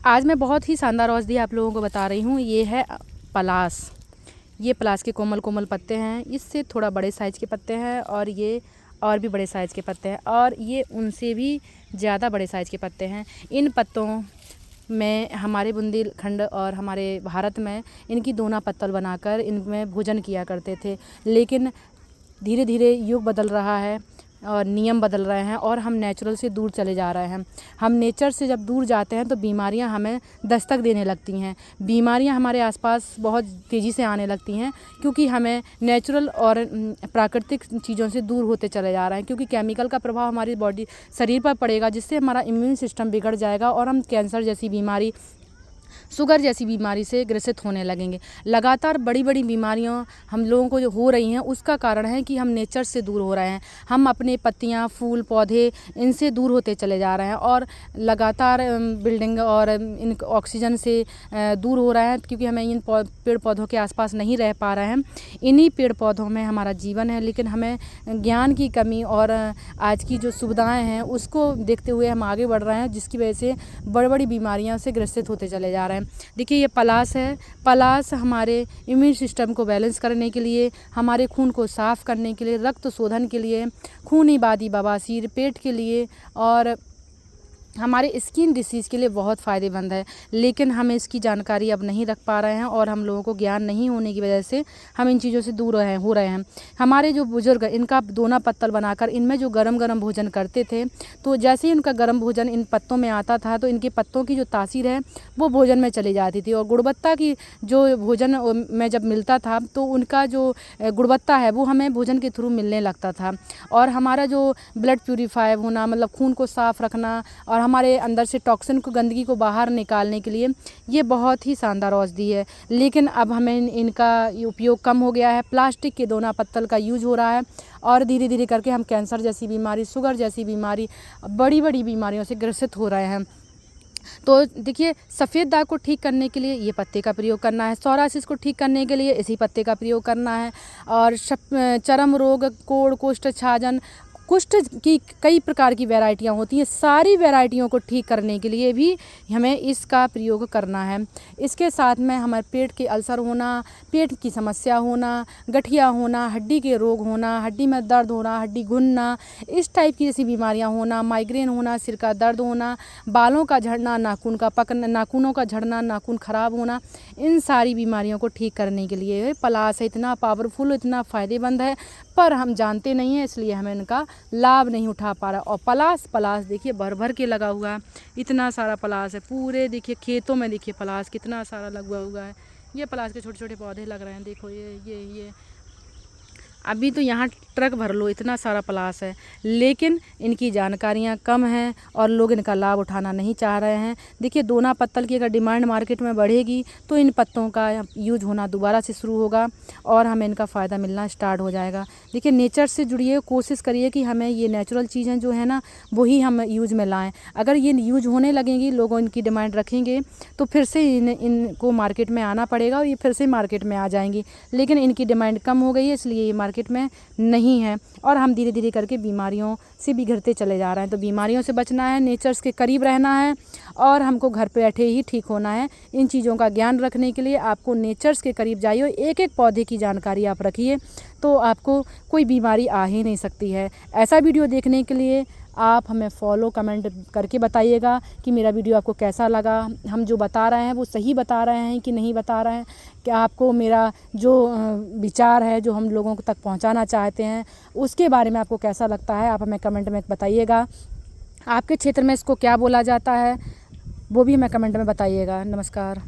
आज मैं बहुत ही शानदार औषधि आप लोगों को बता रही हूँ। ये है पलास। ये पलास के कोमल कोमल पत्ते हैं। इससे थोड़ा बड़े साइज़ के पत्ते हैं और ये और भी बड़े साइज़ के पत्ते हैं और ये उनसे भी ज़्यादा बड़े साइज़ के पत्ते हैं। इन पत्तों में हमारे बुंदेलखंड और हमारे भारत में इनकी दोना पत्तल बनाकर इनमें भोजन किया करते थे, लेकिन धीरे धीरे युग बदल रहा है और नियम बदल रहे हैं और हम नेचुरल से दूर चले जा रहे हैं। हम नेचर से जब दूर जाते हैं तो बीमारियां हमें दस्तक देने लगती हैं। बीमारियां हमारे आसपास बहुत तेज़ी से आने लगती हैं क्योंकि हमें नेचुरल और प्राकृतिक चीज़ों से दूर होते चले जा रहे हैं, क्योंकि केमिकल का प्रभाव हमारी बॉडी शरीर पर पड़ेगा, जिससे हमारा इम्यून सिस्टम बिगड़ जाएगा और हम कैंसर जैसी बीमारी, शुगर जैसी बीमारी से ग्रसित होने लगेंगे। लगातार बड़ी बड़ी बीमारियां हम लोगों को जो हो रही हैं उसका कारण है कि हम नेचर से दूर हो रहे हैं। हम अपने पत्तियां, फूल, पौधे इनसे दूर होते चले जा रहे हैं और लगातार बिल्डिंग और इन ऑक्सीजन से दूर हो रहे हैं, क्योंकि हमें इन पेड़ पौधों के आसपास नहीं रह पा रहे हैं। इन्हीं पेड़ पौधों में हमारा जीवन है, लेकिन हमें ज्ञान की कमी और आज की जो सुविधाएँ हैं उसको देखते हुए हम आगे बढ़ रहे हैं, जिसकी वजह से बड़ी बड़ी बीमारियों से ग्रसित होते चले जा रहे हैं। देखिए ये पलास है। पलास हमारे इम्यून सिस्टम को बैलेंस करने के लिए, हमारे खून को साफ़ करने के लिए, रक्त शोधन के लिए, खूनी बादी बवासीर, पेट के लिए और हमारे स्किन डिसीज़ के लिए बहुत फ़ायदेमंद है। लेकिन हम इसकी जानकारी अब नहीं रख पा रहे हैं और हम लोगों को ज्ञान नहीं होने की वजह से हम इन चीज़ों से दूर हो रहे हैं। हमारे जो बुज़ुर्ग इनका दोना पत्तल बनाकर इनमें जो गरम गरम भोजन करते थे, तो जैसे ही इनका गरम भोजन इन पत्तों में आता था तो इनके पत्तों की जो तासीर है वो भोजन में चली जाती थी और गुणवत्ता की जो भोजन में जब मिलता था तो उनका जो गुणवत्ता है वो हमें भोजन के थ्रू मिलने लगता था। और हमारा जो ब्लड प्यूरीफाई होना, मतलब खून को साफ़ रखना और हमारे अंदर से टॉक्सिन को, गंदगी को बाहर निकालने के लिए ये बहुत ही शानदार औषधि है। लेकिन अब हमें इनका उपयोग कम हो गया है। प्लास्टिक के दोना पत्तल का यूज़ हो रहा है और धीरे धीरे करके हम कैंसर जैसी बीमारी, शुगर जैसी बीमारी, बड़ी बड़ी बीमारियों से ग्रसित हो रहे हैं। तो देखिए, सफ़ेद दाग को ठीक करने के लिए ये पत्ते का प्रयोग करना है, सोरासिस को ठीक करने के लिए इसी पत्ते का प्रयोग करना है और चर्म रोग, कोढ़, कुष्ठ, छाजन, कुष्ठ की कई प्रकार की वैरायटियाँ होती हैं। सारी वैरायटियों को ठीक करने के लिए भी हमें इसका प्रयोग करना है। इसके साथ में हमारे पेट के अल्सर होना, पेट की समस्या होना, गठिया होना, हड्डी के रोग होना, हड्डी में दर्द होना, हड्डी घुनना, इस टाइप की जैसी बीमारियाँ होना, माइग्रेन होना, सिर का दर्द होना, बालों का झड़ना, नाखून का पकना, नाखूनों का झड़ना, नाखून ख़राब होना, इन सारी बीमारियों को ठीक करने के लिए पलास है। इतना पावरफुल, इतना फ़ायदेमंद है, पर हम जानते नहीं हैं, इसलिए हमें इनका लाभ नहीं उठा पा रहा। और पलास देखिए भर भर के लगा हुआ है। इतना सारा पलास है, पूरे देखिए खेतों में देखिए पलास कितना सारा लगा हुआ है। ये पलास के छोटे छोटे पौधे लग रहे हैं, देखो ये अभी तो यहाँ ट्रक भर लो, इतना सारा पलास है। लेकिन इनकी जानकारियाँ कम हैं और लोग इनका लाभ उठाना नहीं चाह रहे हैं। देखिए दोना पत्तल की अगर डिमांड मार्केट में बढ़ेगी तो इन पत्तों का यूज होना दोबारा से शुरू होगा और हमें इनका फ़ायदा मिलना स्टार्ट हो जाएगा। देखिए नेचर से जुड़िए, कोशिश करिए कि हमें ये नेचुरल चीज़ें जो है ना वही हम यूज़ में लाएँ। अगर ये यूज होने लगेंगी, लोगों इनकी डिमांड रखेंगे तो फिर से इनको मार्केट में आना पड़ेगा और ये फिर से मार्केट में आ जाएंगी। लेकिन इनकी डिमांड कम हो गई है, इसलिए ये मार्केट में नहीं है और हम धीरे धीरे करके बीमारियों से बिगड़ते चले जा रहे हैं। तो बीमारियों से बचना है, नेचर्स के करीब रहना है और हमको घर पे बैठे ही ठीक होना है। इन चीज़ों का ज्ञान रखने के लिए आपको नेचर्स के करीब जाइए, एक एक पौधे की जानकारी आप रखिए तो आपको कोई बीमारी आ ही नहीं सकती है। ऐसा वीडियो देखने के लिए आप हमें फॉलो, कमेंट करके बताइएगा कि मेरा वीडियो आपको कैसा लगा। हम जो बता रहे हैं वो सही बता रहे हैं कि नहीं बता रहे हैं, क्या आपको मेरा जो विचार है, जो हम लोगों तक पहुंचाना चाहते हैं, उसके बारे में आपको कैसा लगता है, आप हमें कमेंट में बताइएगा। आपके क्षेत्र में इसको क्या बोला जाता है वो भी हमें कमेंट में बताइएगा। नमस्कार।